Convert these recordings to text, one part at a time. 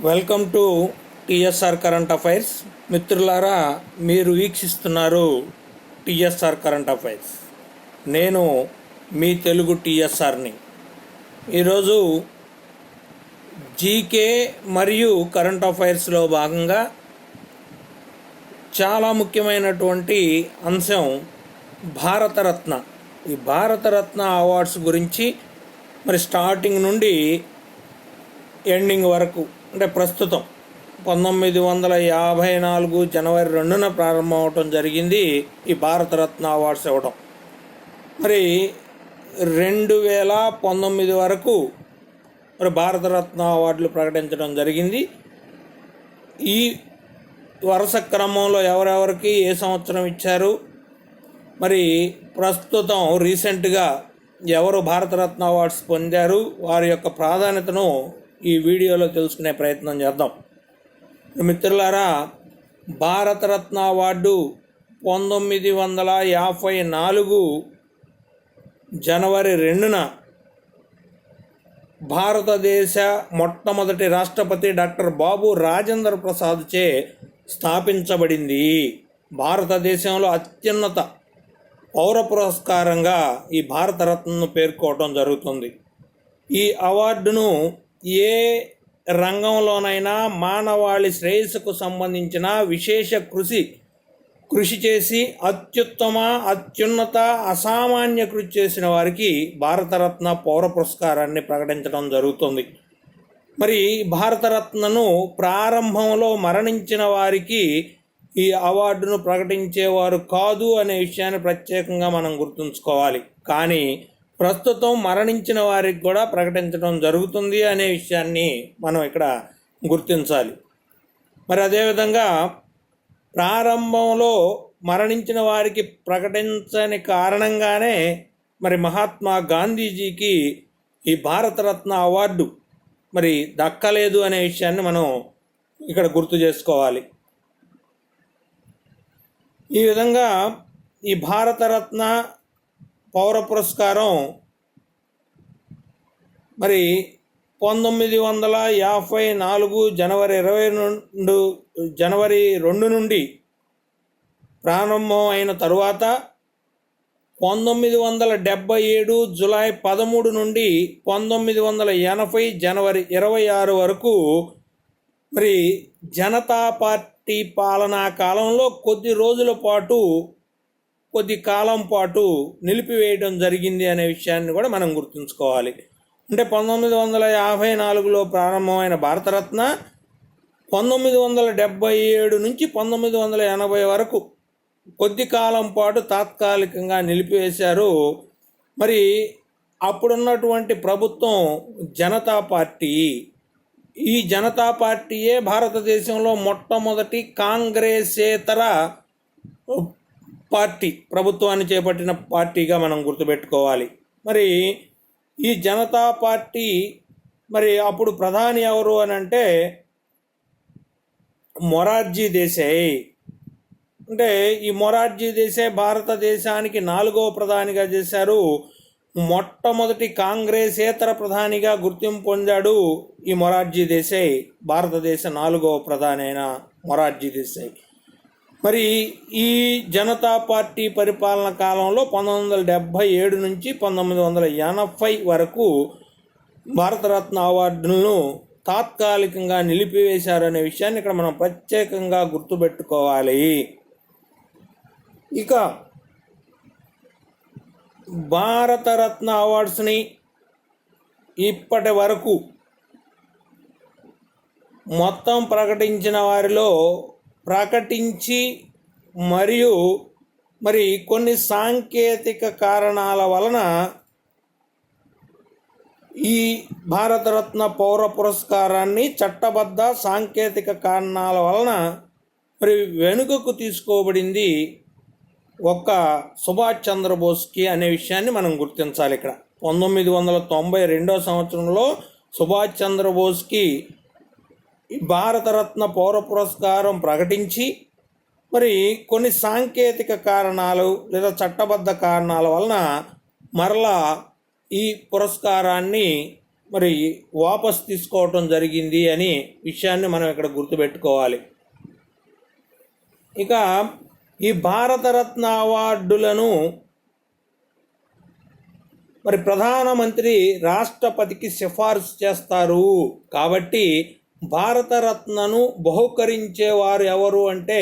Welcome to TSR current affairs. మిత్రులారా, మీరు వీక్షిస్తున్నారు TSR current affairs. నేను మీ తెలుగు టిఎస్ఆర్ని. ఈరోజు జీకే మరియు కరెంట్ అఫైర్స్లో భాగంగా చాలా ముఖ్యమైనటువంటి అంశం భారతరత్న. ఈ భారతరత్న అవార్డ్స్ గురించి మరి స్టార్టింగ్ నుండి ఎండింగ్ వరకు, అంటే ప్రస్తుతం 1954 జనవరి 2న ప్రారంభం అవటం జరిగింది ఈ భారతరత్న అవార్డ్స్ ఇవ్వడం. మరి 2019 వరకు మరి భారతరత్న అవార్డులు ప్రకటించడం జరిగింది. ఈ వరుస క్రమంలో ఎవరెవరికి ఏ సంవత్సరం ఇచ్చారు, మరి ప్రస్తుతం రీసెంట్గా ఎవరు భారతరత్న అవార్డ్స్ పొందారు, వారి యొక్క ప్రాధాన్యతను ఈ వీడియోలో తెలుసుకునే ప్రయత్నం చేద్దాం. మిత్రులారా, భారతరత్న అవార్డు 1954 జనవరి 2న భారతదేశ మొట్టమొదటి రాష్ట్రపతి డాక్టర్ బాబు రాజేంద్ర ప్రసాద్చే స్థాపించబడింది. భారతదేశంలో అత్యున్నత పౌర పురస్కారంగా ఈ భారతరత్నను పేర్కోవడం జరుగుతుంది. ఈ అవార్డును ఏ రంగంలోనైనా మానవాళి శ్రేయస్సుకు సంబంధించిన విశేష కృషి చేసి అత్యున్నత అసామాన్య కృషి చేసిన వారికి భారతరత్న పౌర పురస్కారాన్ని ప్రకటించడం జరుగుతుంది. మరి భారతరత్నను ప్రారంభంలో మరణించిన వారికి ఈ అవార్డును ప్రకటించేవారు కాదు అనే విషయాన్ని ప్రత్యేకంగా మనం గుర్తుంచుకోవాలి. కానీ ప్రస్తుతం మరణించిన వారికి కూడా ప్రకటించడం జరుగుతుంది అనే విషయాన్ని మనం ఇక్కడ గుర్తించాలి. మరి అదేవిధంగా ప్రారంభంలో మరణించిన వారికి ప్రకటించని కారణంగానే మరి మహాత్మా గాంధీజీకి ఈ భారతరత్న అవార్డు మరి దక్కలేదు అనే విషయాన్ని మనం ఇక్కడ గుర్తు చేసుకోవాలి. ఈ విధంగా ఈ భారతరత్న పౌర పురస్కారం మరి 1954 జనవరి 2 నుండి ప్రారంభం అయిన తరువాత 1977 జూలై 13 నుండి 1980 జనవరి 26 వరకు మరి జనతా పార్టీ పాలనా కాలంలో కొద్ది కాలం పాటు నిలిపివేయడం జరిగింది అనే విషయాన్ని కూడా మనం గుర్తుంచుకోవాలి. అంటే 1954లో ప్రారంభమైన భారతరత్న 1977 నుంచి 1980 వరకు కొద్ది కాలం పాటు తాత్కాలికంగా నిలిపివేశారు. మరి అప్పుడున్నటువంటి ప్రభుత్వం జనతా పార్టీ. ఈ జనతా పార్టీయే భారతదేశంలో మొట్టమొదటి కాంగ్రెసేతర పార్టీ, ప్రభుత్వాన్ని చేపట్టిన పార్టీగా మనం గుర్తుపెట్టుకోవాలి. మరి ఈ జనతా పార్టీ మరి అప్పుడు ప్రధాని ఎవరు అని అంటే మొరార్జీ దేశాయ్. అంటే ఈ మొరార్జీ దేశాయ్ భారతదేశానికి 4వ ప్రధానిగా చేశారు. మొట్టమొదటి కాంగ్రెసేతర ప్రధానిగా గుర్తింపు పొందాడు ఈ మొరార్జీ దేశాయ్, భారతదేశ 4వ ప్రధాని అయిన మొరార్జీ దేశాయ్. మరి ఈ జనతా పార్టీ పరిపాలన కాలంలో 1977 నుంచి 1980 వరకు భారతరత్న అవార్డులను తాత్కాలికంగా నిలిపివేశారనే విషయాన్ని ఇక్కడ మనం ప్రత్యేకంగా గుర్తుపెట్టుకోవాలి. ఇక భారతరత్న అవార్డ్స్ని ఇప్పటి వరకు మొత్తం ప్రకటించిన వారిలో మరి కొన్ని సాంకేతిక కారణాల వలన ఈ భారతరత్న పౌర పురస్కారాన్ని చట్టబద్ధ సాంకేతిక కారణాల వలన మరి వెనుకకు తీసుకోబడింది ఒక్క సుభాష్ చంద్రబోస్కి అనే విషయాన్ని మనం గుర్తించాలి. ఇక్కడ 1992 సంవత్సరంలో సుభాష్ చంద్రబోస్కి భారతరత్న పౌర పురస్కారం ప్రకటించి మరి కొన్ని సాంకేతిక కారణాలు లేదా చట్టబద్ధ కారణాల వలన మరలా ఈ పురస్కారాన్ని మరి వాపస్ తీసుకోవటం జరిగింది అని విషయాన్ని మనం ఇక్కడ గుర్తుపెట్టుకోవాలి. ఇక ఈ భారతరత్న అవార్డులను మరి ప్రధానమంత్రి రాష్ట్రపతికి సిఫార్సు చేస్తారు. కాబట్టి భారతరత్నను బహుకరించేవారు ఎవరు అంటే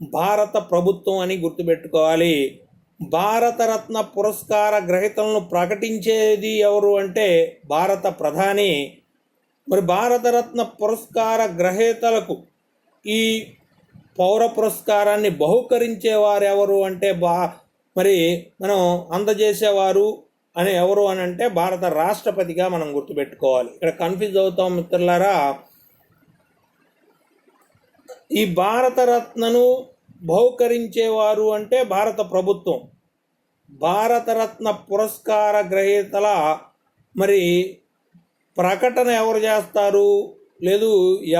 భారత ప్రభుత్వం అని గుర్తుపెట్టుకోవాలి. భారతరత్న పురస్కార గ్రహీతలను ప్రకటించేది ఎవరు అంటే భారత ప్రధాని. మరి భారతరత్న పురస్కార గ్రహీతలకు ఈ పౌర పురస్కారాన్ని బహుకరించేవారు ఎవరు అంటే మరి మనం అందజేసేవారు అని ఎవరు అని అంటే భారత రాష్ట్రపతిగా మనం గుర్తుపెట్టుకోవాలి. ఇక్కడ కన్ఫ్యూజ్ అవుతాం మిత్రులారా. ఈ భారతరత్నను బహుకరించేవారు అంటే భారత ప్రభుత్వం. భారతరత్న పురస్కార గ్రహీతల మరి ప్రకటన ఎవరు చేస్తారు, లేదు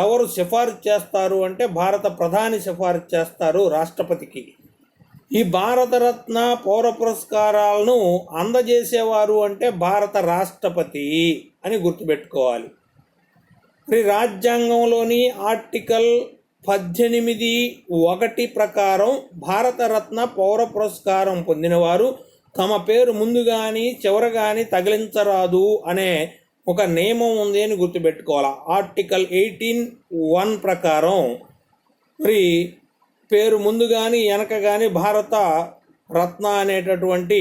ఎవరు సిఫారసు చేస్తారు అంటే భారత ప్రధాని సిఫారసు చేస్తారు రాష్ట్రపతికి. ఈ భారతరత్న పౌర పురస్కారాలను అందజేసేవారు అంటే భారత రాష్ట్రపతి అని గుర్తుపెట్టుకోవాలి. మరి రాజ్యాంగంలోని ఆర్టికల్ 18(1) ప్రకారం భారతరత్న పౌర పురస్కారం పొందినవారు తమ పేరు ముందు కానీ చివర కానీ తగిలించరాదు అనే ఒక నియమం ఉంది అని గుర్తుపెట్టుకోవాలి. ఆర్టికల్ 18(1) ప్రకారం మరి పేరు ముందు కానీ వెనక కానీ భారత రత్న అనేటటువంటి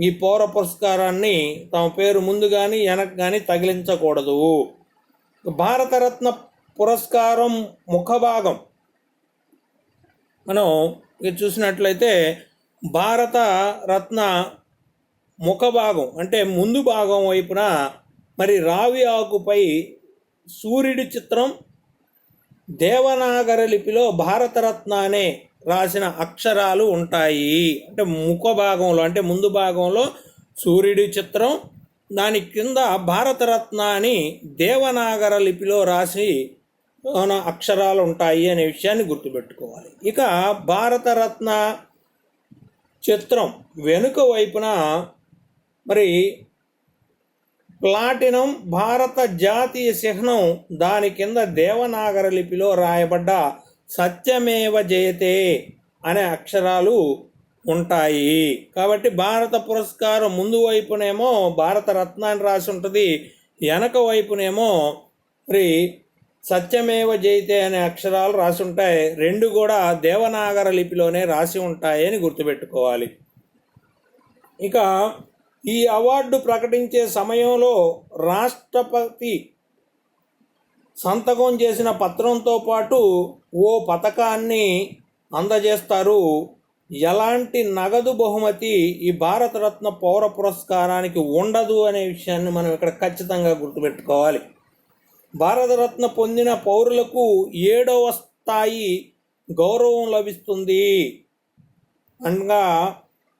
ఈ పౌర పురస్కారాన్ని తమ పేరు ముందు కానీ వెనక కానీ తగిలించకూడదు. భారతరత్న పురస్కారం ముఖభాగం మనం చూసినట్లయితే భారత రత్న ముఖభాగం అంటే ముందు భాగం వైపున మరి రావి ఆకుపై సూర్యుడి చిత్రం దేవనాగరి లిపిలో భారతరత్న అనే రాసిన అక్షరాలు ఉంటాయి. అంటే ముఖ భాగంలో అంటే ముందు భాగంలో సూర్యుడి చిత్రం, దాని కింద భారతరత్న అని దేవనాగర లిపిలో రాసి అక్షరాలు ఉంటాయి అనే విషయాన్ని గుర్తుపెట్టుకోవాలి. ఇక భారతరత్న చిత్రం వెనుక వైపున మరి ప్లాటినం భారత జాతీయ చిహ్నం, దాని కింద దేవనాగర లిపిలో రాయబడ్డ సత్యమేవ జయతే అనే అక్షరాలు ఉంటాయి. కాబట్టి భారత పురస్కారం ముందు వైపునేమో భారతరత్న అని రాసి ఉంటుంది, వెనక వైపునేమో మరి సత్యమేవ జయతే అనే అక్షరాలు రాసి ఉంటాయి. రెండు కూడా దేవనాగర లిపిలోనే రాసి ఉంటాయి అని గుర్తుపెట్టుకోవాలి. ఇక ఈ అవార్డు ప్రకటించే సమయంలో రాష్ట్రపతి సంతకం చేసిన పత్రంతో పాటు ఓ పథకాన్ని అందజేస్తారు. ఎలాంటి నగదు బహుమతి ఈ భారతరత్న పౌర పురస్కారానికి ఉండదు అనే విషయాన్ని మనం ఇక్కడ ఖచ్చితంగా గుర్తుపెట్టుకోవాలి. భారతరత్న పొందిన పౌరులకు 7వ స్థాయి గౌరవం లభిస్తుంది. అనగా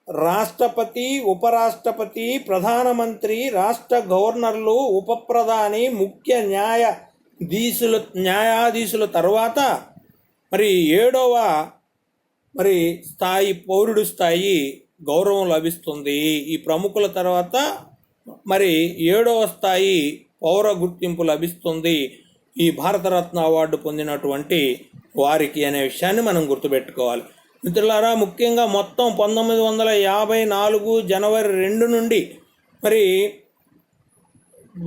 రాష్ట్రపతి, ఉపరాష్ట్రపతి, ప్రధానమంత్రి, రాష్ట్ర గవర్నర్లు, ఉప ప్రధాని, ముఖ్య న్యాయాధీశుల తర్వాత మరి 7వ మరి స్థాయి పౌరుడు స్థాయి గౌరవం లభిస్తుంది. ఈ ప్రముఖుల తర్వాత మరి 7వ స్థాయి పౌర గుర్తింపు లభిస్తుంది ఈ భారతరత్న అవార్డు పొందినటువంటి వారికి అనే విషయాన్ని మనం గుర్తుపెట్టుకోవాలి. మిత్రులారా, ముఖ్యంగా మొత్తం 1954 జనవరి 2 నుండి మరి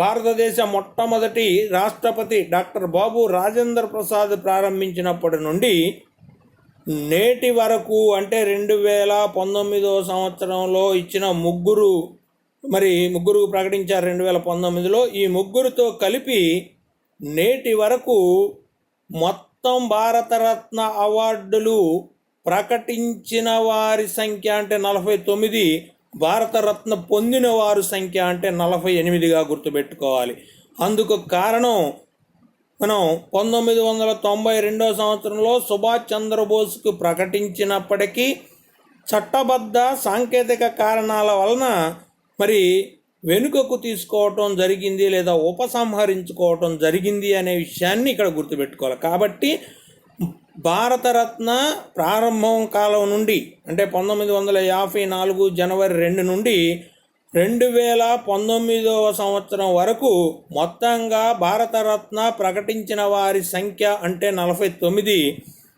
భారతదేశ మొట్టమొదటి రాష్ట్రపతి డాక్టర్ బాబు రాజేంద్ర ప్రసాద్ ప్రారంభించినప్పటి నుండి నేటి వరకు అంటే 2019 సంవత్సరంలో ఇచ్చిన ముగ్గురు ప్రకటించారు 2019లో. ఈ ముగ్గురితో కలిపి నేటి వరకు మొత్తం భారతరత్న అవార్డులు ప్రకటించిన వారి సంఖ్య అంటే 49, భారతరత్న పొందిన వారి సంఖ్య అంటే 48గా గుర్తుపెట్టుకోవాలి. అందుకు కారణం మనం 1992 సంవత్సరంలో సుభాష్ చంద్రబోస్కు ప్రకటించినప్పటికీ చట్టబద్ధ సాంకేతిక కారణాల వలన మరి వెనుకకు తీసుకోవటం జరిగింది లేదా ఉపసంహరించుకోవటం జరిగింది అనే విషయాన్ని ఇక్కడ గుర్తుపెట్టుకోవాలి. కాబట్టి భారతరత్న ప్రారంభం కాలం నుండి అంటే 1954 జనవరి 2 నుండి 2019 సంవత్సరం వరకు మొత్తంగా భారతరత్న ప్రకటించిన వారి సంఖ్య అంటే 49,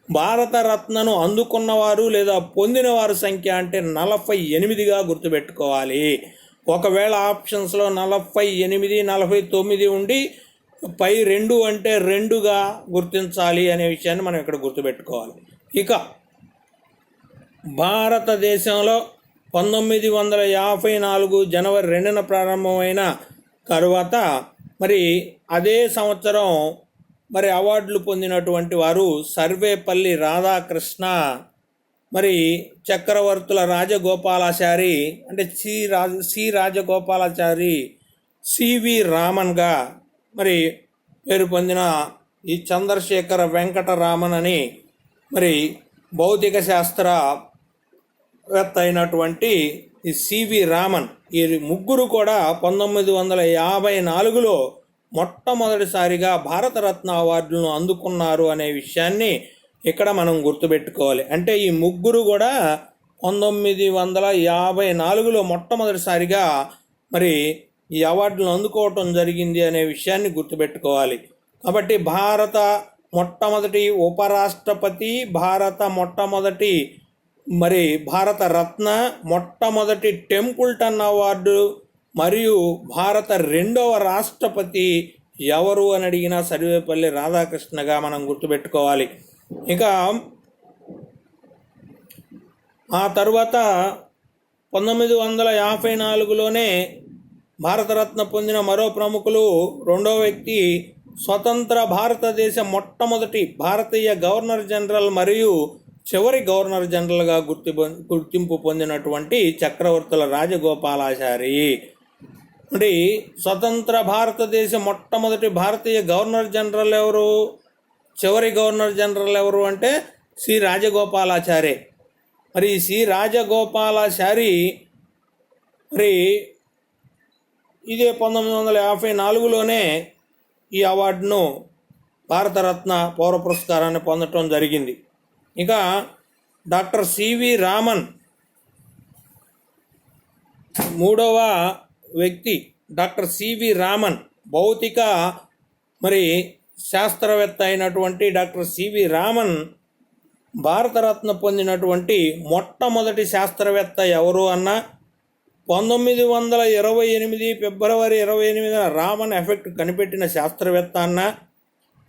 భారతరత్నను అందుకున్నవారు లేదా పొందిన వారి సంఖ్య అంటే 48గా గుర్తుపెట్టుకోవాలి. ఒకవేళ ఆప్షన్స్లో 48, 49 ఉండి పై 2 అంటే 2గా గుర్తించాలి అనే విషయాన్ని మనం ఇక్కడ గుర్తుపెట్టుకోవాలి. ఇక భారతదేశంలో 1954 జనవరి 2న ప్రారంభమైన తరువాత మరి అదే సంవత్సరం మరి అవార్డులు పొందినటువంటి వారు సర్వేపల్లి రాధాకృష్ణ, మరి చక్రవర్తుల రాజగోపాలాచారి అంటే సి రాజగోపాలాచారి, సివి రామన్గా మరి పేరు పొందిన ఈ చంద్రశేఖర వెంకటరామన్ అని మరి భౌతిక శాస్త్రవేత్త అయినటువంటి ఈ సివి రామన్, ఈ ముగ్గురు కూడా 1954లో మొట్టమొదటిసారిగా భారతరత్న అవార్డులను అందుకున్నారు అనే విషయాన్ని ఇక్కడ మనం గుర్తుపెట్టుకోవాలి. అంటే ఈ ముగ్గురు కూడా 1954లో మొట్టమొదటిసారిగా మరి ఈ అవార్డులను అందుకోవటం జరిగింది అనే విషయాన్ని గుర్తుపెట్టుకోవాలి. కాబట్టి భారత మొట్టమొదటి ఉపరాష్ట్రపతి, మొట్టమొదటి మరి భారతరత్న, మొట్టమొదటి టెంపుల్టన్ అవార్డు మరియు భారత 2వ రాష్ట్రపతి ఎవరు అని అడిగినా సర్వేపల్లి రాధాకృష్ణగా మనం గుర్తుపెట్టుకోవాలి. ఇక ఆ తర్వాత 1954లోనే భారతరత్న పొందిన మరో ప్రముఖులు, రెండో వ్యక్తి స్వతంత్ర భారతదేశ మొట్టమొదటి భారతీయ గవర్నర్ జనరల్ మరియు చివరి గవర్నర్ జనరల్గా గుర్తింపు పొందినటువంటి చక్రవర్తుల రాజగోపాలాచారి. అంటే స్వతంత్ర భారతదేశ మొట్టమొదటి భారతీయ గవర్నర్ జనరల్ ఎవరు, చివరి గవర్నర్ జనరల్ ఎవరు అంటే సి రాజగోపాలాచారి. మరి సి రాజగోపాలాచారి మరి ఇదే 1954లోనే ఈ అవార్డును భారతరత్న పౌర పురస్కారాన్ని పొందటం జరిగింది. ఇక డాక్టర్ సివి రామన్ మూడవ వ్యక్తి. డాక్టర్ సివి రామన్ భౌతిక మరి శాస్త్రవేత్త అయినటువంటి డాక్టర్ సివి రామన్ భారతరత్న పొందినటువంటి మొట్టమొదటి శాస్త్రవేత్త ఎవరు అన్న 1928 ఫిబ్రవరి 28న రామన్ ఎఫెక్ట్ కనిపెట్టిన శాస్త్రవేత్త అన్న,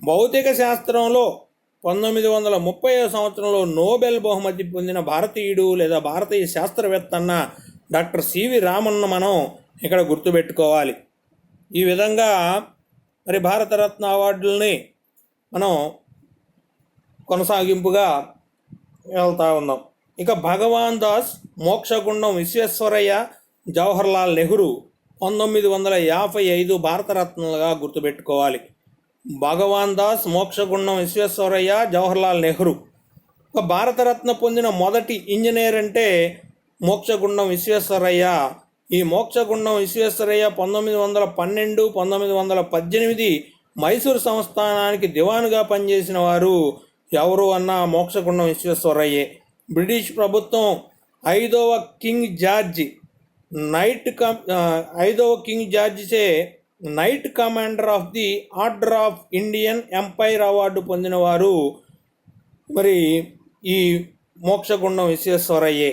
భౌతిక శాస్త్రంలో 1930వ సంవత్సరంలో నోబెల్ బహుమతి పొందిన భారతీయుడు లేదా భారతీయ శాస్త్రవేత్త అన్న డాక్టర్ సివి రామన్ను మనం ఇక్కడ గుర్తుపెట్టుకోవాలి. ఈ విధంగా మరి భారతరత్న అవార్డుల్ని మనం కొనసాగింపుగా వెళ్తూ ఉన్నాం. ఇక భగవాన్ దాస్, మోక్షగుండం విశ్వేశ్వరయ్య, జవహర్లాల్ నెహ్రూ 1955 భారతరత్నలుగా గుర్తుపెట్టుకోవాలి. భగవాన్ దాస్, మోక్షగుండం విశ్వేశ్వరయ్య, జవహర్లాల్ నెహ్రూ. భారతరత్న పొందిన మొదటి ఇంజనీర్ అంటే మోక్షగుండం విశ్వేశ్వరయ్య. ఈ మోక్షగుండం విశ్వేశ్వరయ్య 1912, 1918 మైసూరు సంస్థానానికి దివానుగా పనిచేసిన వారు ఎవరు అన్న మోక్షగుండం విశ్వేశ్వరయ్యే. బ్రిటిష్ ప్రభుత్వం ఐదవ కింగ్ జార్జిచే knight commander of the order of Indian empire award పొందిన వారు మరి ఈ మోక్షగుండం విశ్వేశ్వరయ్యే.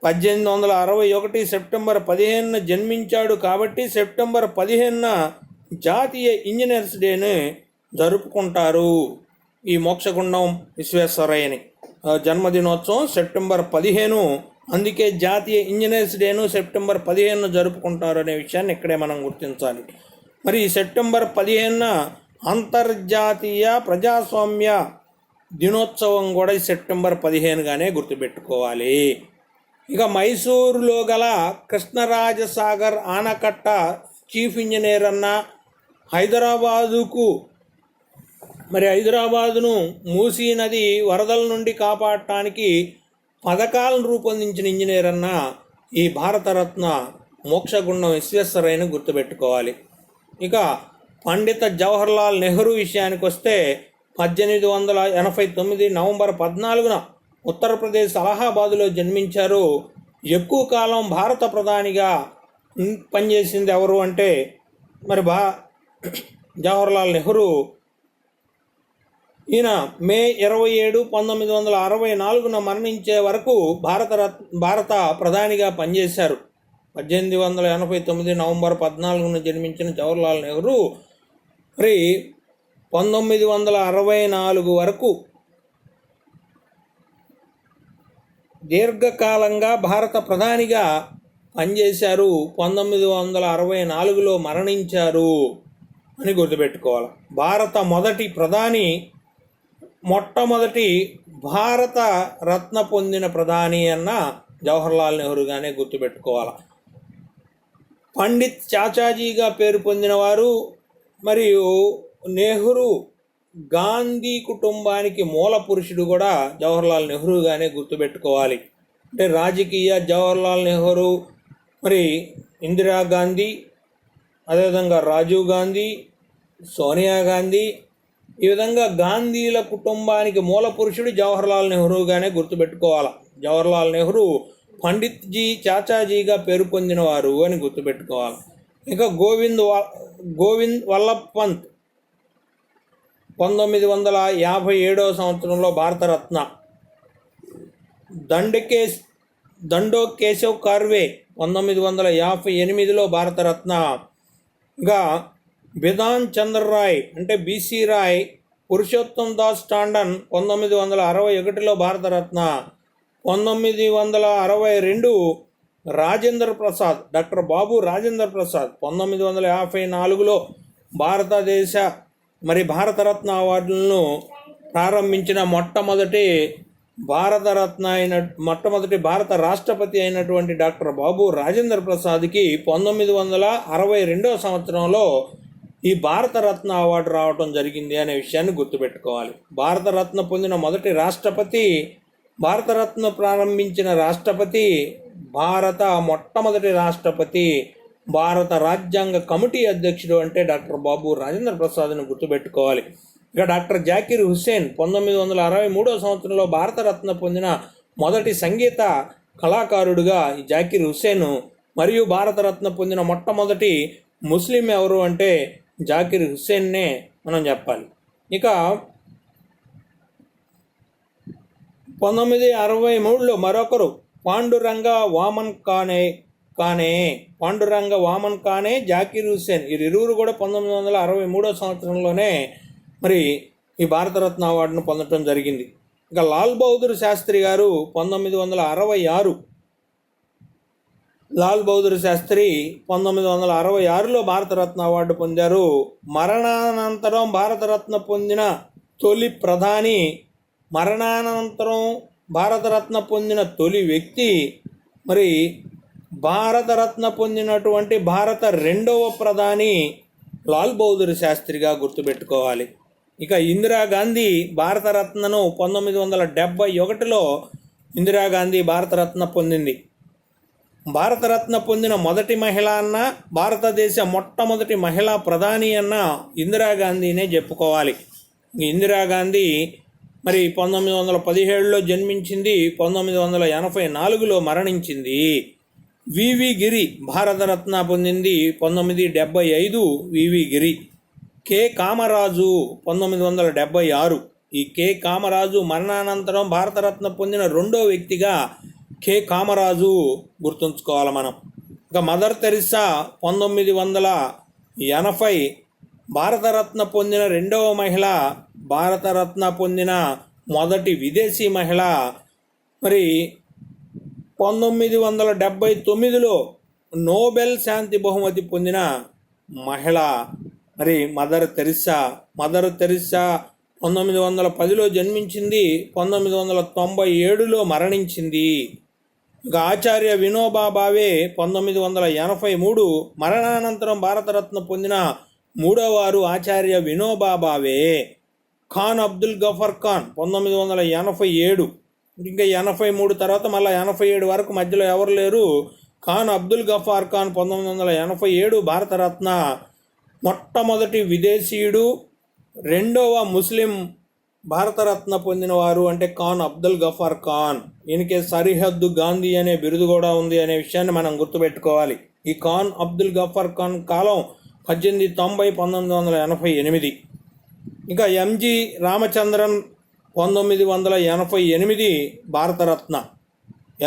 1861 సెప్టెంబర్ 15న జన్మించాడు కాబట్టి సెప్టెంబర్ 15న జాతీయ ఇంజనీర్స్ డేని జరుపుకుంటారు. ఈ మోక్షగుండం విశ్వేశ్వరయ్యని జన్మదినోత్సవం సెప్టెంబర్ 15, అందుకే జాతీయ ఇంజనీర్స్ డేను సెప్టెంబర్ 15న జరుపుకుంటారు అనే విషయాన్ని ఇక్కడే మనం గుర్తించాలి. మరి సెప్టెంబర్ 15న అంతర్జాతీయ ప్రజాస్వామ్య దినోత్సవం కూడా సెప్టెంబర్ 15గానే గుర్తుపెట్టుకోవాలి. ఇక మైసూరులో గల కృష్ణరాజసాగర్ ఆనకట్ట చీఫ్ ఇంజనీర్ అన్న, హైదరాబాదును మూసీ నది వరదల నుండి కాపాడటానికి పథకాలను రూపొందించిన ఇంజనీర్ అన్న ఈ భారతరత్న మోక్షగుండం విశ్వేశ్వరయ్యను గుర్తుపెట్టుకోవాలి. ఇక పండిత జవహర్లాల్ నెహ్రూ విషయానికి వస్తే 1889 నవంబర్ 14న ఉత్తరప్రదేశ్ అలహాబాదులో జన్మించారు. ఎక్కువ కాలం భారత ప్రధానిగా పనిచేసింది ఎవరు అంటే మరి జవహర్లాల్ నెహ్రూ. ఈయన మే 27, 1964 మరణించే వరకు భారత ప్రధానిగా పనిచేశారు. 1889 నవంబర్ 14 జన్మించిన జవహర్లాల్ నెహ్రూ మరి 1964 వరకు దీర్ఘకాలంగా భారత ప్రధానిగా పనిచేశారు. 1964లో మరణించారు అని గుర్తుపెట్టుకోవాలి. భారత మొదటి ప్రధాని, మొట్టమొదటి భారత రత్న పొందిన ప్రధాని అన్న జవహర్లాల్ నెహ్రూగానే గుర్తుపెట్టుకోవాలి. పండిత్ చాచాజీగా పేరు పొందినవారు మరియు నెహ్రూ గాంధీ కుటుంబానికి మూల పురుషుడు కూడా జవహర్లాల్ నెహ్రూగానే గుర్తుపెట్టుకోవాలి. అంటే రాజకీయ జవహర్లాల్ నెహ్రూ, మరి ఇందిరాగాంధీ, అదేవిధంగా రాజీవ్ గాంధీ, సోనియా గాంధీ, ఈ విధంగా గాంధీల కుటుంబానికి మూల పురుషుడు జవహర్లాల్ నెహ్రూగానే గుర్తుపెట్టుకోవాలి. జవహర్లాల్ నెహ్రూ పండిత్జీ చాచాజీగా పేరు పొందినవారు అని గుర్తుపెట్టుకోవాలి. ఇంకా గోవింద్ వల్లభ్ పంత్ 1957 భారతరత్న. దండో కేశవ్ కార్వే 1958 భారతరత్న. ఇంకా బిధాన్ చంద్ర రాయ్ అంటే బీసీ రాయ్, పురుషోత్తం దాస్ టాండన్ 1961 భారతరత్న. 1962 రాజేంద్ర ప్రసాద్, డాక్టర్ బాబు రాజేంద్ర ప్రసాద్ 1954 భారతదేశ భారతరత్న అవార్డులను ప్రారంభించిన మొట్టమొదటి భారత రాష్ట్రపతి అయినటువంటి డాక్టర్ బాబు రాజేంద్ర ప్రసాద్కి 1962 ఈ భారతరత్న అవార్డు రావడం జరిగింది అనే విషయాన్ని గుర్తుపెట్టుకోవాలి. భారతరత్న పొందిన మొదటి రాష్ట్రపతి, భారతరత్న ప్రారంభించిన రాష్ట్రపతి, మొట్టమొదటి రాష్ట్రపతి, భారత రాజ్యాంగ కమిటీ అధ్యక్షుడు అంటే డాక్టర్ బాబు రాజేంద్ర ప్రసాద్ను గుర్తుపెట్టుకోవాలి. ఇక డాక్టర్ జాకిర్ హుస్సేన్ 1963 భారతరత్న పొందిన మొదటి సంగీత కళాకారుడుగా ఈ జాకిర్ హుస్సేన్, మరియు భారతరత్న పొందిన మొట్టమొదటి ముస్లిం ఎవరు అంటే జాకిర్ హుస్సేన్నే మనం చెప్పాలి. ఇక 1963 మరొకరు పాండురంగ వామన్ కానే, జాకిర్ హుస్సేన్, వీరిరువురు కూడా 1963 మరి ఈ భారతరత్న అవార్డును పొందడం జరిగింది. ఇంకా లాల్ బహదూర్ శాస్త్రి గారు 1966, లాల్ బహదూర్ శాస్త్రి 1966 భారతరత్న అవార్డు పొందారు. మరణానంతరం భారతరత్న పొందిన తొలి ప్రధాని, మరణానంతరం భారతరత్న పొందిన తొలి వ్యక్తి, మరి భారతరత్న పొందినటువంటి భారత రెండవ ప్రధాని లాల్ బహదూర్ శాస్త్రిగా గుర్తుపెట్టుకోవాలి. ఇక ఇందిరాగాంధీ భారతరత్నను 1971 ఇందిరాగాంధీ భారతరత్న పొందింది. భారతరత్న పొందిన మొదటి మహిళ అన్న, భారతదేశ మొట్టమొదటి మహిళా ప్రధాని అన్న ఇందిరాగాంధీనే చెప్పుకోవాలి. ఇందిరాగాంధీ మరి 1917 జన్మించింది, 1984 మరణించింది. వివి గిరి భారతరత్న పొందింది 1975 వివి గిరి. కె కామరాజు 1976. ఈ కె కామరాజు మరణానంతరం భారతరత్న పొందిన రెండో వ్యక్తిగా కె కామరాజు గుర్తుంచుకోవాలి మనం. ఇంకా మదర్ తెరిసా 1980 భారతరత్న పొందిన రెండవ మహిళ, భారతరత్న పొందిన మొదటి విదేశీ మహిళ. మరి 1979 నోబెల్ శాంతి బహుమతి పొందిన మహిళ మరి మదర్ తెరిసా. 1910 జన్మించింది, 1997 మరణించింది. ఇంకా ఆచార్య వినోబా భావే 1983 మరణానంతరం భారతరత్న పొందిన మూడవ వారు ఆచార్య వినోబా భావే. ఖాన్ అబ్దుల్ గఫర్ ఖాన్ 1987, ఇంకా 83 తర్వాత మళ్ళీ 87 వరకు మధ్యలో ఎవరు లేరు. ఖాన్ అబ్దుల్ గఫార్ ఖాన్ 1987 భారతరత్న. మొట్టమొదటి విదేశీయుడు, రెండవ ముస్లిం భారతరత్న పొందినవారు అంటే ఖాన్ అబ్దుల్ గఫార్ ఖాన్. ఈయనకే సరిహద్దు గాంధీ అనే బిరుదు కూడా ఉంది అనే విషయాన్ని మనం గుర్తుపెట్టుకోవాలి. ఈ ఖాన్ అబ్దుల్ గఫార్ ఖాన్ కాలం 1890-1988. ఇంకా ఎంజి రామచంద్రన్ 1988 భారతరత్న.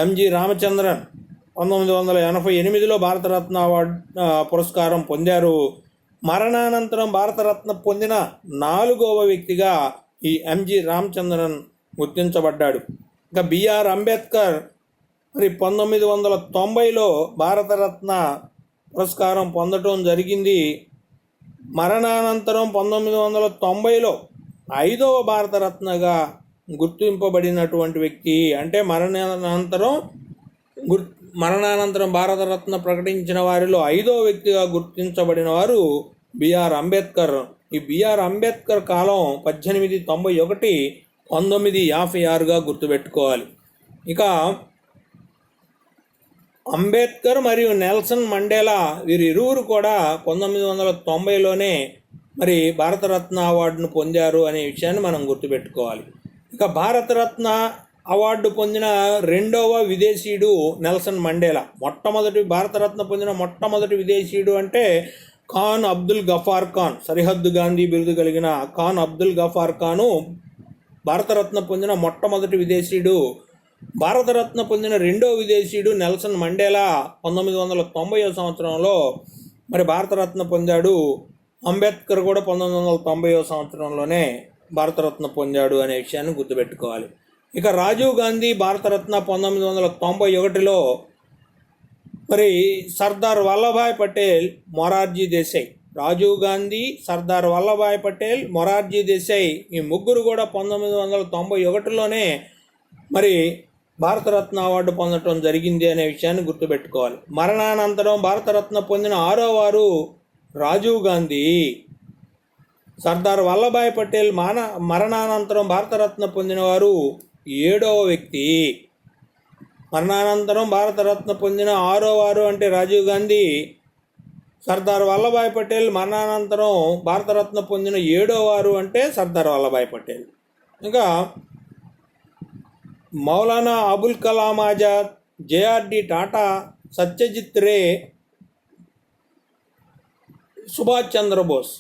ఎంజి రామచంద్రన్ 1988లో భారతరత్న అవార్డు పురస్కారం పొందారు. మరణానంతరం భారతరత్న పొందిన 4వ వ్యక్తిగా ఈ ఎంజి రామచంద్రన్ గుర్తించబడ్డాడు. ఇంకా బిఆర్ అంబేద్కర్ మరి 1990లో భారతరత్న పురస్కారం పొందటం జరిగింది. మరణానంతరం 1990లో 5వ భారతరత్నగా గుర్తింపబడినటువంటి వ్యక్తి. అంటే మరణానంతరం భారతరత్న ప్రకటించిన వారిలో 5వ వ్యక్తిగా గుర్తించబడిన వారు బిఆర్ అంబేద్కర్. ఈ బిఆర్ అంబేద్కర్ కాలం 1891-1956గా గుర్తుపెట్టుకోవాలి. ఇక అంబేద్కర్ మరియు నెల్సన్ మండేలా వీరిరువురు కూడా 1990లోనే మరి భారతరత్న అవార్డును పొందారు అనే విషయాన్ని మనం గుర్తుపెట్టుకోవాలి. ఇక భారతరత్న అవార్డు పొందిన 2వ విదేశీయుడు నెల్సన్ మండేలా. భారతరత్న పొందిన మొట్టమొదటి విదేశీయుడు అంటే ఖాన్ అబ్దుల్ గఫార్ ఖాన్. సరిహద్దు గాంధీ బిరుదు కలిగిన ఖాన్ అబ్దుల్ గఫార్ ఖాను భారతరత్న పొందిన మొట్టమొదటి విదేశీయుడు. భారతరత్న పొందిన 2వ విదేశీయుడు నెల్సన్ మండేలా 1990వ సంవత్సరంలో మరి భారతరత్న పొందాడు. అంబేద్కర్ కూడా 1990వ సంవత్సరంలోనే భారతరత్న పొందాడు అనే విషయాన్ని గుర్తుపెట్టుకోవాలి. ఇక రాజీవ్ గాంధీ భారతరత్న 1991లో మరి సర్దార్ వల్లభాయ్ పటేల్, మొరార్జీ దేశాయ్. రాజీవ్ గాంధీ, సర్దార్ వల్లభాయ్ పటేల్, మొరార్జీ దేశాయ్ ఈ ముగ్గురు కూడా 1991లోనే మరి భారతరత్న అవార్డు పొందడం జరిగింది అనే విషయాన్ని గుర్తుపెట్టుకోవాలి. మరణానంతరం భారతరత్న పొందిన 6వ వారు రాజీవ్ గాంధీ. సర్దార్ వల్లభాయ్ పటేల్ మరణానంతరం భారతరత్న పొందిన వారు 7వ వ్యక్తి. మరణానంతరం భారతరత్న పొందిన 6వ వారు అంటే రాజీవ్ గాంధీ. సర్దార్ వల్లభాయ్ పటేల్ మరణానంతరం భారతరత్న పొందిన 7వ వారు అంటే సర్దార్ వల్లభాయ్ పటేల్. ఇంకా మౌలానా అబుల్ కలాం ఆజాద్, జేఆర్డి టాటా, సత్యజిత్ రే, సుభాష్ చంద్రబోస్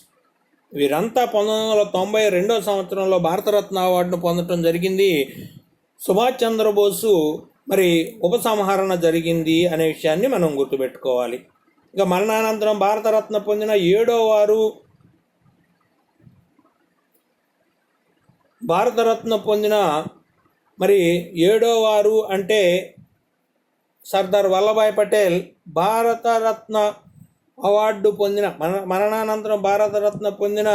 వీరంతా 1992వ సంవత్సరంలో భారతరత్న అవార్డును పొందడం జరిగింది. సుభాష్ చంద్రబోసు మరి ఉపసంహరణ జరిగింది అనే విషయాన్ని మనం గుర్తుపెట్టుకోవాలి. ఇక మరణానంతరం భారతరత్న పొందిన 7వ వారు భారతరత్న పొందిన మరి 7వ వారు అంటే సర్దార్ వల్లభాయ్ పటేల్. భారతరత్న అవార్డు పొందిన మరణానంతరం భారతరత్న పొందిన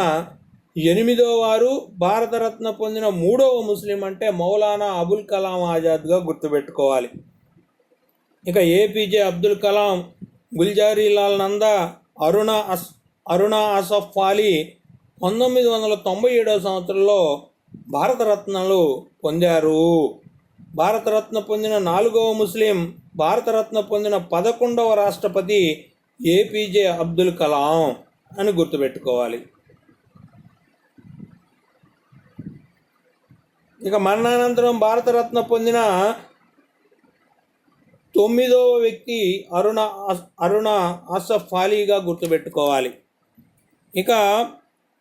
8వ వారు భారతరత్న పొందిన 3వ ముస్లిం అంటే మౌలానా అబుల్ కలాం ఆజాద్గా గుర్తుపెట్టుకోవాలి. ఇక ఏపీజే అబ్దుల్ కలాం, గుల్జారీలాల్ నందా, అరుణా అసఫ్ అలీ 1997వ సంవత్సరంలో భారతరత్నాలు పొందారు. భారతరత్న పొందిన 4వ ముస్లిం, భారతరత్న పొందిన 11వ రాష్ట్రపతి ఏపీజే అబ్దుల్ కలాం అని గుర్తుపెట్టుకోవాలి. ఇక మరణానంతరం భారతరత్న పొందిన 9వ వ్యక్తి అరుణ అసఫ్ అలీగా గుర్తుపెట్టుకోవాలి. ఇక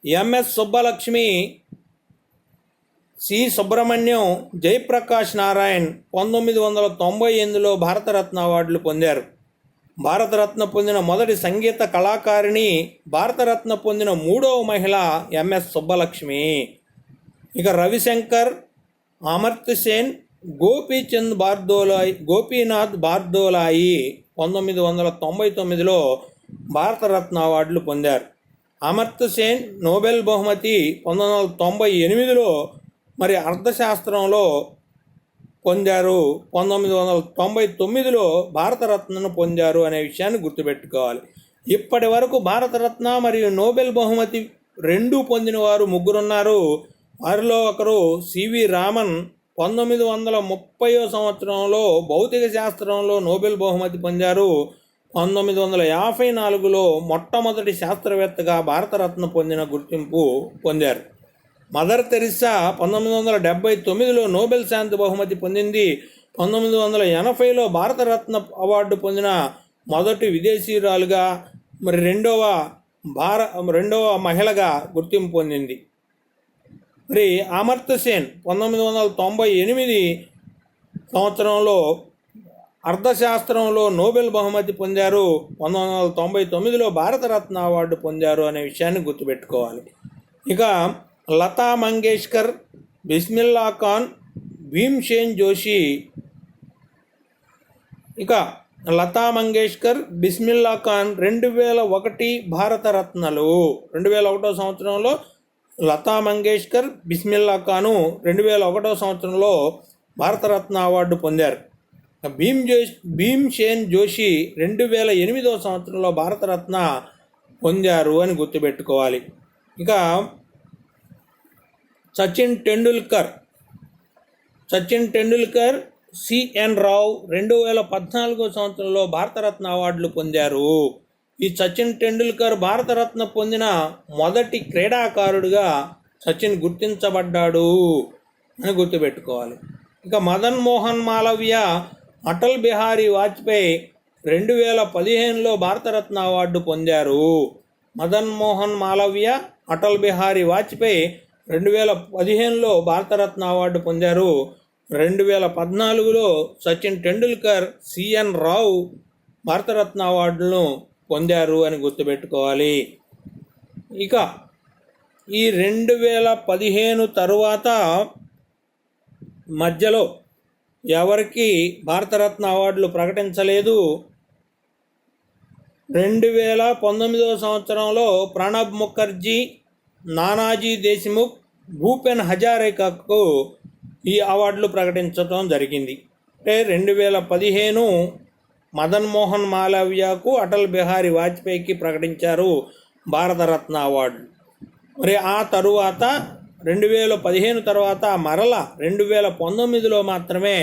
ఎంఎస్ సుబ్బలక్ష్మి, సి సుబ్రహ్మణ్యం, జయప్రకాష్ నారాయణ్ 1998లో భారతరత్న అవార్డులు పొందారు. భారతరత్న పొందిన మొదటి సంగీత కళాకారిణి, భారతరత్న పొందిన 3వ మహిళ ఎంఎస్ సుబ్బలక్ష్మి. ఇక రవిశంకర్, అమర్త్య సేన్, గోపీనాథ్ బార్దోలాయి 1999లో భారతరత్న అవార్డులు పొందారు. అమర్త్య సేన్ నోబెల్ బహుమతి 1998లో మరి అర్థశాస్త్రంలో పొందారు. 1999లో భారతరత్నను పొందారు అనే విషయాన్ని గుర్తుపెట్టుకోవాలి. ఇప్పటి వరకు భారతరత్న మరియు నోబెల్ బహుమతి 2 పొందిన వారు 3 ఉన్నారు. వారిలో ఒకరు సివి రామన్ 1930వ సంవత్సరంలో భౌతిక శాస్త్రంలో నోబెల్ బహుమతి పొందారు. 1954లో మొట్టమొదటి శాస్త్రవేత్తగా భారతరత్న పొందిన గుర్తింపు పొందారు. మదర్ తెరిసా 1979లో నోబెల్ శాంతి బహుమతి పొందింది. 1980లో భారతరత్న అవార్డు పొందిన మొదటి విదేశీయురాలుగా, మరి రెండవ మహిళగా గుర్తింపు పొందింది. మరి అమర్త్య సేన్ 1998 సంవత్సరంలో అర్థశాస్త్రంలో నోబెల్ బహుమతి పొందారు. 1999లో భారతరత్న అవార్డు పొందారు అనే విషయాన్ని గుర్తుపెట్టుకోవాలి. ఇక లతా మంగేష్కర్, బిస్మిల్లా ఖాన్, భీమ్సేన్ జోషి. ఇక లతా మంగేష్కర్, బిస్మిల్లా ఖాన్ 2001 భారతరత్నలు. 2001 సంవత్సరంలో లతా మంగేష్కర్, బిస్మిల్లా ఖాను 2001 సంవత్సరంలో భారతరత్న అవార్డు పొందారు. భీమ్సేన్ జోషి 2008 సంవత్సరంలో భారతరత్న పొందారు అని గుర్తుపెట్టుకోవాలి. ఇక సచిన్ టెండూల్కర్, సిఎన్ రావు 2014 సంవత్సరంలో భారతరత్న అవార్డులు పొందారు. ఈ సచిన్ టెండూల్కర్ భారతరత్న పొందిన మొదటి క్రీడాకారుడిగా సచిన్ గుర్తించబడ్డాడు అని గుర్తుపెట్టుకోవాలి. ఇక మదన్ మోహన్ మాలవ్య, అటల్ బిహారీ వాజ్పేయి 2015లో భారతరత్న అవార్డు పొందారు. మదన్ మోహన్ మాలవ్య, అటల్ బిహారీ వాజ్పేయి 2015లో భారతరత్న అవార్డు పొందారు. 2014లో సచిన్ టెండూల్కర్, సిఎన్ రావు భారతరత్న అవార్డులను పొందారు అని గుర్తుపెట్టుకోవాలి. ఇక ఈ 2015 తరువాత మధ్యలో ఎవరికి భారతరత్న అవార్డులు ప్రకటించలేదు. 2019 సంవత్సరంలో ప్రణబ్ ముఖర్జీ, నానాజీ దేశ్ముఖ్, భూపెన్ హజారికాకు ఈ అవార్డులు ప్రకటించడం జరిగింది. అంటే 2015 మదన్ మోహన్ మాలవ్యకు, అటల్ బిహారీ వాజ్పేయికి ప్రకటించారు భారతరత్న అవార్డు. మరి ఆ తరువాత 2015 తర్వాత మరలా 2019లో మాత్రమే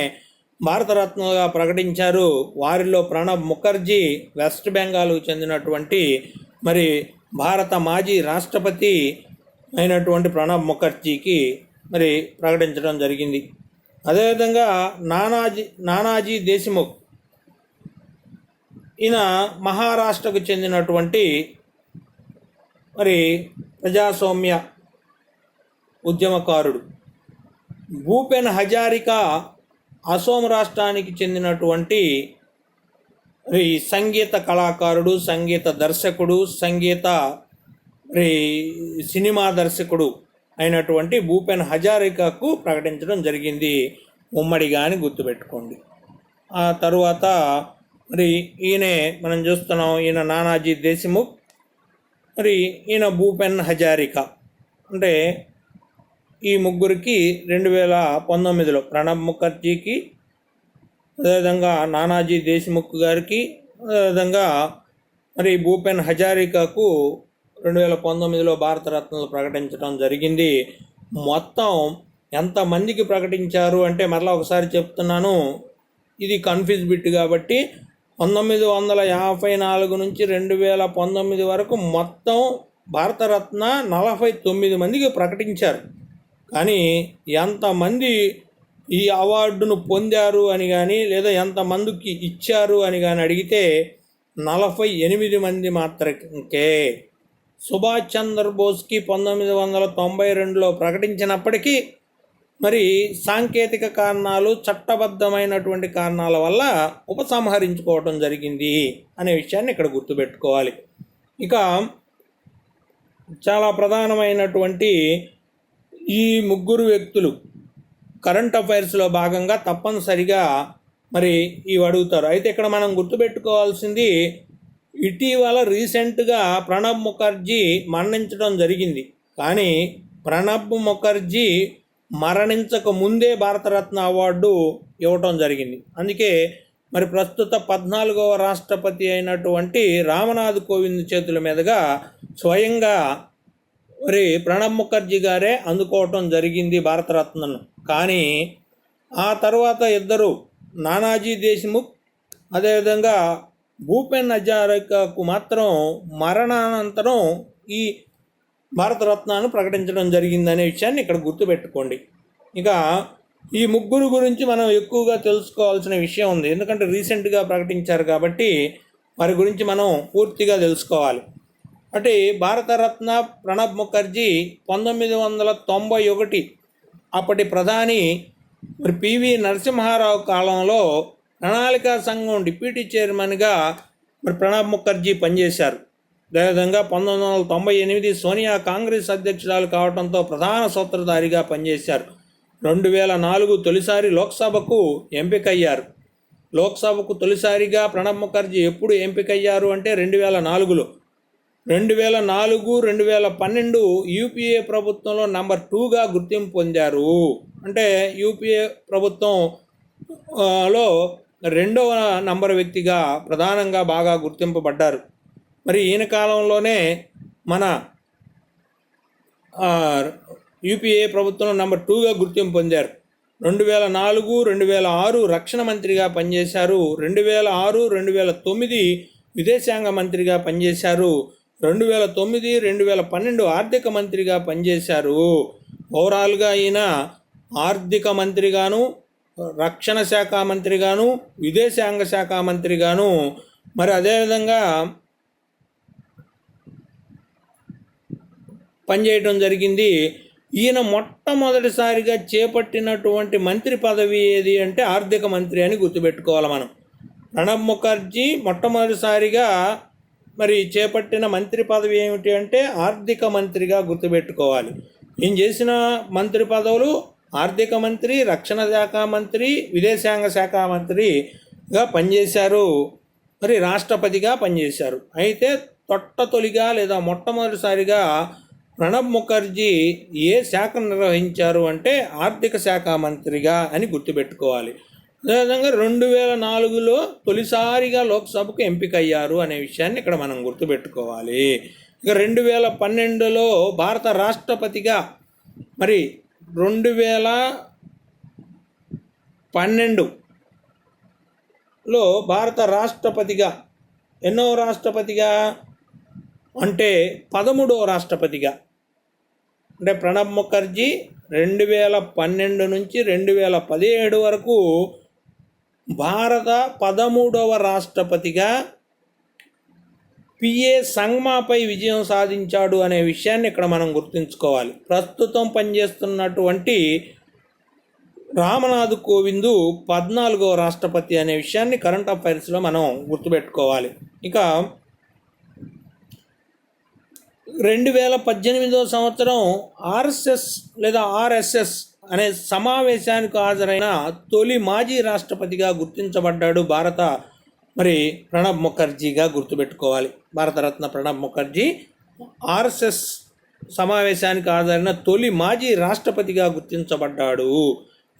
భారతరత్నగా ప్రకటించారు. వారిలో ప్రణబ్ ముఖర్జీ, వెస్ట్ బెంగాల్కు చెందినటువంటి మరి భారత మాజీ రాష్ట్రపతి అయినటువంటి ప్రణబ్ ముఖర్జీకి మరి ప్రకటించడం జరిగింది. అదేవిధంగా నానాజీ దేశ్ముఖ్, ఈయన మహారాష్ట్రకు చెందినటువంటి మరి ప్రజాస్వామ్య ఉద్యమకారుడు. భూపెన్ హజారికా అసోం రాష్ట్రానికి చెందినటువంటి సంగీత కళాకారుడు, సంగీత దర్శకుడు, సినిమా దర్శకుడు అయినటువంటి భూపెన్ హజారికాకు ప్రకటించడం జరిగింది ఉమ్మడిగా అని గుర్తుపెట్టుకోండి. ఆ తరువాత మరి ఈయనే మనం చూస్తున్నాం, ఈయన నానాజీ దేశ్ముఖ్, మరి ఈయన భూపెన్ హజారికా. అంటే ఈ ముగ్గురికి 2019లో ప్రణబ్ ముఖర్జీకి, అదేవిధంగా నానాజీ దేశ్ముఖ్ గారికి, అదేవిధంగా మరి భూపెన్ హజారికాకు 2019లో భారతరత్నలు ప్రకటించడం జరిగింది. మొత్తం ఎంతమందికి ప్రకటించారు అంటే మరలా ఒకసారి చెప్తున్నాను, ఇది కన్ఫ్యూజ్ బిట్ కాబట్టి 1954 నుంచి 2019 వరకు మొత్తం భారతరత్న 49 మందికి ప్రకటించారు. కానీ ఎంతమంది ఈ అవార్డును పొందారు అని కానీ లేదా ఎంతమందికి ఇచ్చారు అని కానీ అడిగితే 48 మంది మాత్రమే. సుభాష్ చంద్రబోస్కి 1992లో ప్రకటించినప్పటికీ మరి సాంకేతిక కారణాలు, చట్టబద్ధమైనటువంటి కారణాల వల్ల ఉపసంహరించుకోవడం జరిగింది అనే విషయాన్ని ఇక్కడ గుర్తుపెట్టుకోవాలి. ఇక చాలా ప్రధానమైనటువంటి ఈ ముగ్గురు వ్యక్తులు కరెంట్ అఫైర్స్లో భాగంగా తప్పనిసరిగా మరి ఇవి అడుగుతారు. అయితే ఇక్కడ మనం గుర్తుపెట్టుకోవాల్సింది, ఇటీవల రీసెంట్గా ప్రణబ్ ముఖర్జీ మరణించడం జరిగింది. కానీ ప్రణబ్ ముఖర్జీ మరణించక ముందే భారతరత్న అవార్డు ఇవ్వటం జరిగింది. అందుకే మరి ప్రస్తుత 14వ రాష్ట్రపతి అయినటువంటి రామ్నాథ్ కోవింద్ చేతుల మీదుగా స్వయంగా మరి ప్రణబ్ ముఖర్జీ గారే అందుకోవటం జరిగింది భారతరత్నను. కానీ ఆ తర్వాత ఇద్దరు, నానాజీ దేశ్ముఖ్ అదేవిధంగా భూపెన్ హజారికాకు మాత్రం మరణానంతరం ఈ భారతరత్నాన్ని ప్రకటించడం జరిగిందనే విషయాన్ని ఇక్కడ గుర్తుపెట్టుకోండి. ఇక ఈ ముగ్గురు గురించి మనం ఎక్కువగా తెలుసుకోవాల్సిన విషయం ఉంది, ఎందుకంటే రీసెంట్గా ప్రకటించారు కాబట్టి వారి గురించి మనం పూర్తిగా తెలుసుకోవాలి. అంటే భారతరత్న ప్రణబ్ ముఖర్జీ 1991 అప్పటి ప్రధాని మరి పివి నరసింహారావు కాలంలో ప్రణాళికా సంఘం డిప్యూటీ చైర్మన్గా మరి ప్రణబ్ ముఖర్జీ పనిచేశారు. అదేవిధంగా 1998 సోనియా కాంగ్రెస్ అధ్యక్షురాలు కావడంతో ప్రధాన సూత్రధారిగా పనిచేశారు. 2004 తొలిసారి లోక్సభకు ఎంపికయ్యారు. లోక్సభకు తొలిసారిగా ప్రణబ్ ముఖర్జీ ఎప్పుడు ఎంపికయ్యారు అంటే 2004లో. 2004, 2012 యూపీఏ ప్రభుత్వంలో నెంబర్ 2గా గుర్తింపు పొందారు. అంటే యూపీఏ ప్రభుత్వంలో రెండవ నంబర్ వ్యక్తిగా ప్రధానంగా బాగా గుర్తింపబడ్డారు. మరి ఈయన కాలంలోనే మన యూపీఏ ప్రభుత్వంలో నెంబర్ 2గా గుర్తింపు పొందారు. 2004, 2006 రక్షణ మంత్రిగా పనిచేశారు. 2006, 2009 విదేశాంగ మంత్రిగా పనిచేశారు. 2009, 2012 ఆర్థిక మంత్రిగా పనిచేశారు. ఓవరాల్గా ఈయన ఆర్థిక మంత్రిగాను, రక్షణ శాఖ మంత్రిగాను, విదేశాంగ శాఖ మంత్రిగాను, మరి అదేవిధంగా పనిచేయడం జరిగింది. ఈయన మొట్టమొదటిసారిగా చేపట్టినటువంటి మంత్రి పదవి ఏది అంటే ఆర్థిక మంత్రి అని గుర్తుపెట్టుకోవాలి మనం. ప్రణబ్ ముఖర్జీ మొట్టమొదటిసారిగా మరి చేపట్టిన మంత్రి పదవి ఏమిటి అంటే ఆర్థిక మంత్రిగా గుర్తుపెట్టుకోవాలి. ఈయన చేసిన మంత్రి పదవులు ఆర్థిక మంత్రి, రక్షణ శాఖ మంత్రి, విదేశాంగ శాఖ మంత్రిగా పనిచేశారు. మరి రాష్ట్రపతిగా పనిచేశారు. అయితే తొలిగా లేదా మొట్టమొదటిసారిగా ప్రణబ్ ముఖర్జీ ఏ శాఖను నిర్వహించారు అంటే ఆర్థిక శాఖ మంత్రిగా అని గుర్తుపెట్టుకోవాలి. అదేవిధంగా 2004లో తొలిసారిగా లోక్సభకు ఎంపికయ్యారు అనే విషయాన్ని ఇక్కడ మనం గుర్తుపెట్టుకోవాలి. ఇక 2012లో భారత రాష్ట్రపతిగా, మరి 2012లో భారత రాష్ట్రపతిగా ఎన్నో రాష్ట్రపతిగా అంటే 13వ రాష్ట్రపతిగా, అంటే ప్రణబ్ ముఖర్జీ 2012 నుంచి 2017 వరకు భారత 13వ రాష్ట్రపతిగా పిఏ సంగ్మాపై విజయం సాధించాడు అనే విషయాన్ని ఇక్కడ మనం గుర్తుంచుకోవాలి. ప్రస్తుతం పనిచేస్తున్నటువంటి రామ్నాథ్ కోవింద్ 14వ రాష్ట్రపతి అనే విషయాన్ని కరెంట్ అఫైర్స్లో మనం గుర్తుపెట్టుకోవాలి. ఇక 2018 సంవత్సరం ఆర్ఎస్ఎస్ లేదా ఆర్ఎస్ఎస్ అనే సమావేశానికి హాజరైన తొలి మాజీ రాష్ట్రపతిగా గుర్తించబడ్డాడు మరి ప్రణబ్ ముఖర్జీగా గుర్తుపెట్టుకోవాలి. భారతరత్న ప్రణబ్ ముఖర్జీ ఆర్ఎస్ఎస్ సమావేశానికి హాజరైన తొలి మాజీ రాష్ట్రపతిగా గుర్తించబడ్డాడు.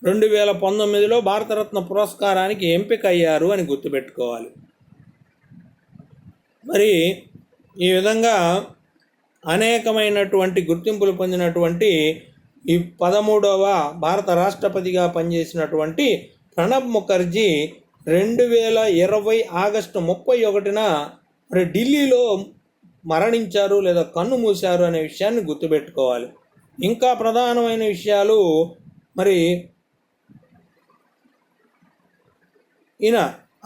2019లో భారతరత్న పురస్కారానికి ఎంపిక అయ్యారు అని గుర్తుపెట్టుకోవాలి. మరి ఈ విధంగా అనేకమైనటువంటి గుర్తింపులు పొందినటువంటి ఈ 13వ భారత రాష్ట్రపతిగా పనిచేసినటువంటి ప్రణబ్ ముఖర్జీ 2020 ఆగస్టు 31న మరి ఢిల్లీలో మరణించారు లేదా కన్ను మూశారు అనే విషయాన్ని గుర్తుపెట్టుకోవాలి. ఇంకా ప్రధానమైన విషయాలు, మరి ఈయన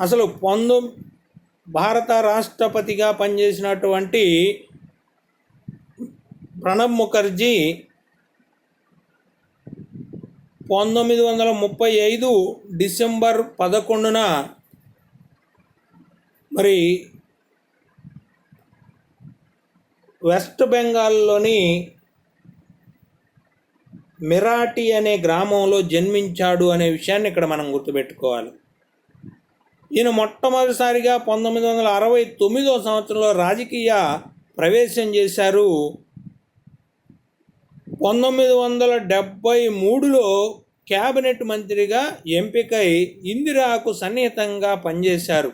అసలు భారత రాష్ట్రపతిగా పనిచేసినటువంటి ప్రణబ్ ముఖర్జీ 1935 డిసెంబర్ 11న మరి వెస్ట్ బెంగాల్లోని మిరాటి అనే గ్రామంలో జన్మించాడు అనే విషయాన్ని ఇక్కడ మనం గుర్తుపెట్టుకోవాలి. ఈయన మొట్టమొదటిసారిగా 1969వ సంవత్సరంలో రాజకీయ ప్రవేశం చేశారు. 1973లో క్యాబినెట్ మంత్రిగా ఎంపికై ఇందిరాకు సన్నిహితంగా పనిచేశారు.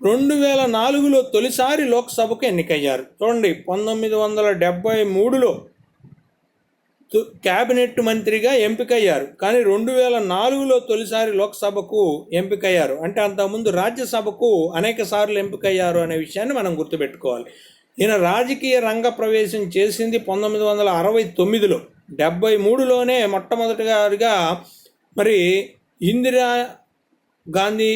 2004లో తొలిసారి లోక్సభకు ఎన్నికయ్యారు. చూడండి, 1973లో క్యాబినెట్ మంత్రిగా ఎంపికయ్యారు, కానీ 2004లో తొలిసారి లోక్సభకు ఎంపికయ్యారు. అంటే అంతకుముందు రాజ్యసభకు అనేక సార్లు ఎంపికయ్యారు అనే విషయాన్ని మనం గుర్తుపెట్టుకోవాలి. ఈయన రాజకీయ రంగ ప్రవేశం చేసింది 1969లో. 73లోనే మొట్టమొదటిగా మరి ఇందిరా గాంధీ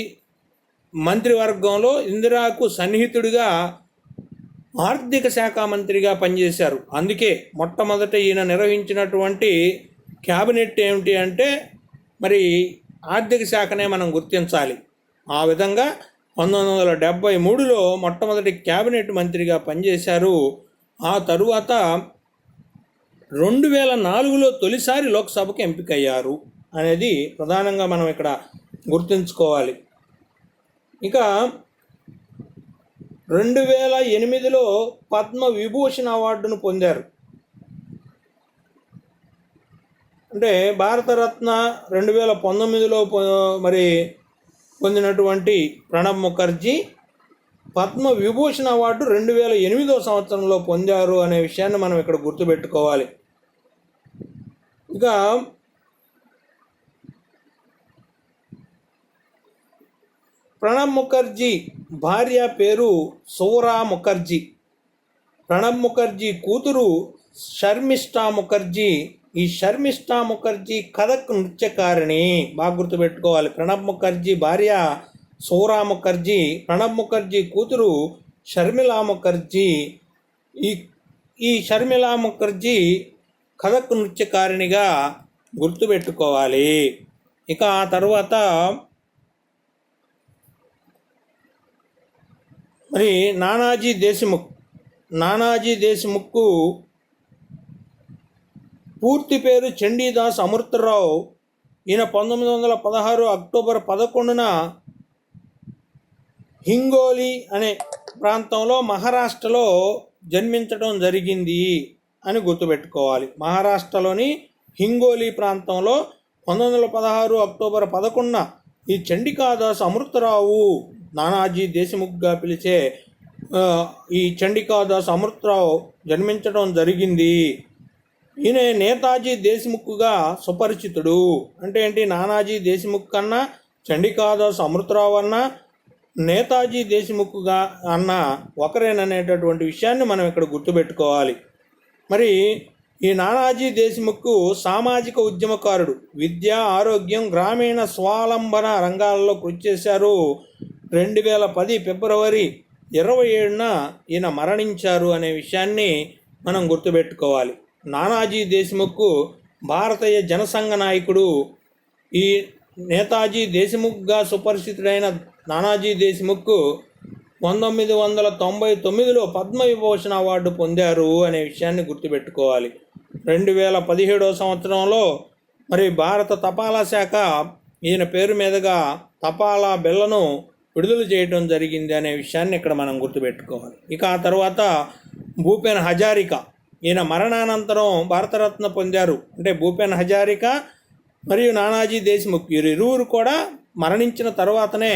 మంత్రివర్గంలో ఇందిరాకు సన్నిహితుడిగా ఆర్థిక శాఖ మంత్రిగా పనిచేశారు. అందుకే మొట్టమొదట ఈయన నిర్వహించినటువంటి క్యాబినెట్ ఏమిటి అంటే మరి ఆర్థిక శాఖనే మనం గుర్తించాలి. ఆ విధంగా 1973లో మొట్టమొదటి క్యాబినెట్ మంత్రిగా పనిచేశారు. ఆ తరువాత 2004లో తొలిసారి లోక్సభకు ఎంపికయ్యారు అనేది ప్రధానంగా మనం ఇక్కడ గుర్తుంచుకోవాలి. ఇక 2008లో పద్మ విభూషణ్ అవార్డును పొందారు. అంటే భారతరత్న 2019లో మరి పొందినటువంటి ప్రణబ్ ముఖర్జీ పద్మ విభూషణ్ అవార్డు 2008వ సంవత్సరంలో పొందారు అనే విషయాన్ని మనం ఇక్కడ గుర్తుపెట్టుకోవాలి. ఇక ప్రణబ్ ముఖర్జీ భార్య పేరు సౌరా ముఖర్జీ. ప్రణబ్ ముఖర్జీ కూతురు శర్మిష్ఠా ముఖర్జీ. ఈ శర్మిష్ఠా ముఖర్జీ కథక్ నృత్యకారిణి, బాగా గుర్తుపెట్టుకోవాలి. ప్రణబ్ ముఖర్జీ భార్య సౌరా ముఖర్జీ, ప్రణబ్ ముఖర్జీ కూతురు షర్మిలా ముఖర్జీ. ఈ షర్మిలా ముఖర్జీ కథక్ నృత్యకారిణిగా గుర్తుపెట్టుకోవాలి. ఇక ఆ తర్వాత మరి నానాజీ దేశ్ముఖ్ పూర్తి పేరు చండీదాస్ అమృతరావు. ఈయన 1916 అక్టోబర్ 11న హింగోలి అనే ప్రాంతంలో మహారాష్ట్రలో జన్మించడం జరిగింది అని గుర్తుపెట్టుకోవాలి. మహారాష్ట్రలోని హింగోలి ప్రాంతంలో 1916 అక్టోబర్ 11న ఈ చండికాదాస్ అమృతరావు, నానాజీ దేశ్ముఖ్గా పిలిచే ఈ చండికాదాస్ అమృతరావు జన్మించడం జరిగింది. ఈయన నేతాజీ దేశ్ముఖ్గా సుపరిచితుడు. అంటే ఏంటి, నానాజీ దేశ్ముఖ్ కన్నా చండికాదాస్ అమృతరావు అన్నా నేతాజీ దేశ్ముఖ్గా అన్న ఒకరేననేటటువంటి విషయాన్ని మనం ఇక్కడ గుర్తుపెట్టుకోవాలి. మరి ఈ నానాజీ దేశ్ముఖ్ సామాజిక ఉద్యమకారుడు. విద్య, ఆరోగ్యం, గ్రామీణ స్వావలంబన రంగాల్లో కృషి చేశారు. 2010 ఫిబ్రవరి 27న ఈయన మరణించారు అనే విషయాన్ని మనం గుర్తుపెట్టుకోవాలి. నానాజీ దేశ్ముఖ్ భారతీయ జనసంఘ నాయకుడు. ఈ నేతాజీ దేశ్ముఖ్గా సుపరిచితుడైన నానాజీ దేశ్ముఖ్ 1999లో పద్మవిభూషణ్ అవార్డు పొందారు అనే విషయాన్ని గుర్తుపెట్టుకోవాలి. 2017వ సంవత్సరంలో మరి భారత తపాలా శాఖ ఈయన పేరు మీదుగా తపాలా బిళ్ళను విడుదల చేయడం జరిగింది అనే విషయాన్ని ఇక్కడ మనం గుర్తుపెట్టుకోవాలి. ఇక ఆ తర్వాత భూపెన్ హజారికా, ఈయన మరణానంతరం భారతరత్న పొందారు. అంటే భూపెన్ హజారికా మరియు నానాజీ దేశ్ముఖ్ వీరిరువురు కూడా మరణించిన తర్వాతనే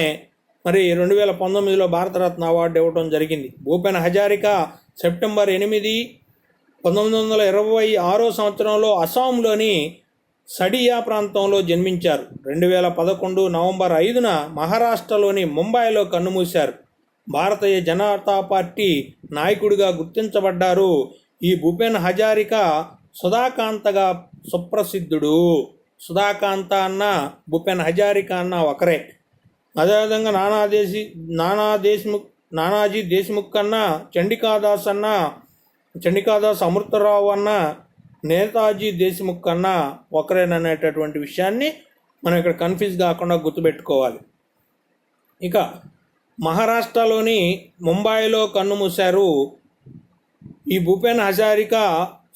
మరి 2019లో భారతరత్న అవార్డు ఇవ్వడం జరిగింది. భూపెన్ హజారికా సెప్టెంబర్ 8, 1926 సంవత్సరంలో అస్సాంలోని సడియా ప్రాంతంలో జన్మించారు. 2011 నవంబర్ 5న మహారాష్ట్రలోని ముంబైలో కన్నుమూశారు. భారతీయ జనతా పార్టీ నాయకుడిగా గుర్తించబడ్డారు. ఈ భూపెన్ హజారికా సుధాకాంతగా సుప్రసిద్ధుడు. సుధాకాంత అన్న భూపెన్ హజారికా అన్న ఒకరే. అదేవిధంగా నానాజీ దేశ్ముఖ్ అన్న చండికాదాస్ అమృతరావు అన్న నేతాజీ దేశ్ముఖ్ అన్న ఒకరేననేటటువంటి విషయాన్ని మనం ఇక్కడ కన్ఫ్యూజ్ కాకుండా గుర్తుపెట్టుకోవాలి. ఇక మహారాష్ట్రలోని ముంబైలో కన్నుమూశారు. ఈ భూపెన్ హజారికా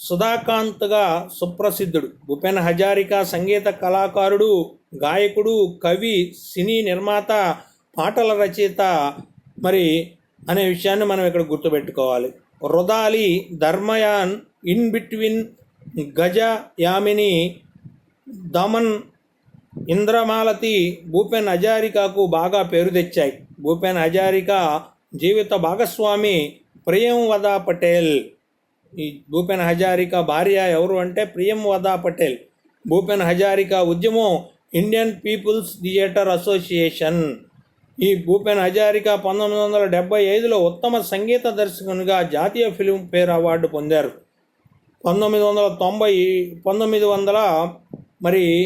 సుధాకాంత్గా సుప్రసిద్ధుడు. భూపెన్ హజారికా సంగీత కళాకారుడు, గాయకుడు, కవి, సినీ నిర్మాత, పాటల రచయిత మరి అనే విషయాన్ని మనం ఇక్కడ గుర్తుపెట్టుకోవాలి. రుదాలి, ధర్మయాన్, ఇన్ బిట్వీన్, గజ యామిని, దమన్, ఇంద్రమాలతి భూపెన్ హజారికాకు బాగా పేరు తెచ్చాయి. భూపెన్ హజారికా జీవిత భాగస్వామి ప్రియంవదా పటేల్. ఈ భూపెన్ హజారికా భార్య ఎవరు అంటే ప్రియంవదా పటేల్. భూపెన్ హజారికా ఉద్యమం ఇండియన్ పీపుల్స్ థియేటర్ అసోసియేషన్. ఈ భూపెన్ హజారికా 1975లో ఉత్తమ సంగీత దర్శకునిగా జాతీయ ఫిల్మ్ఫేర్ అవార్డు పొందారు. 1900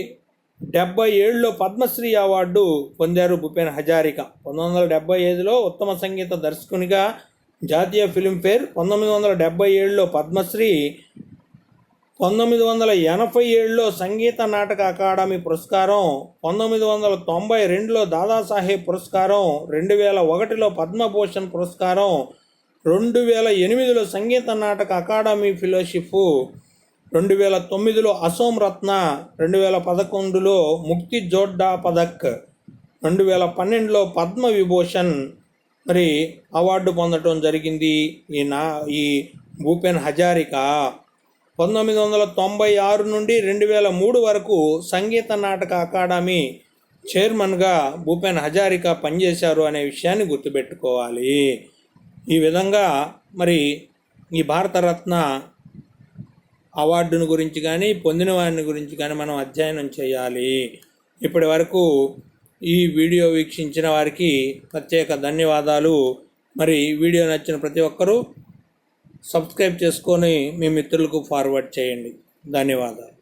1977లో పద్మశ్రీ అవార్డు పొందారు భూపేన్ హజారికా. 1975లో ఉత్తమ సంగీత దర్శకునిగా జాతీయ ఫిల్మ్ఫేర్, 1977లో పద్మశ్రీ, 1987లో సంగీత నాటక అకాడమీ పురస్కారం, 1992లో దాదాసాహెబ్ పురస్కారం, 2001లో పద్మభూషణ్ పురస్కారం, 2008లో సంగీత నాటక అకాడమీ ఫెలోషిప్, 2009లో అసోం రత్న, 2011లో ముక్తి జోడ్డా పదక్, 2012లో పద్మ విభూషణ్ మరి అవార్డు పొందడం జరిగింది ఈ భూపేన్ హజారికా. 1996 నుండి 2003 వరకు సంగీత నాటక అకాడమీ చైర్మన్గా భూపేన్ హజారికా పనిచేశారు అనే విషయాన్ని గుర్తుపెట్టుకోవాలి. ఈ విధంగా మరి ఈ భారతరత్న అవార్డును గురించి కానీ పొందిన వారిని గురించి కానీ మనం అధ్యయనం చేయాలి. ఇప్పటి వరకు ఈ వీడియో వీక్షించిన వారికి ప్రత్యేక ధన్యవాదాలు. మరి వీడియో నచ్చిన ప్రతి ఒక్కరూ సబ్స్క్రైబ్ చేసుకొని మీ మిత్రులకు ఫార్వర్డ్ చేయండి. ధన్యవాదాలు.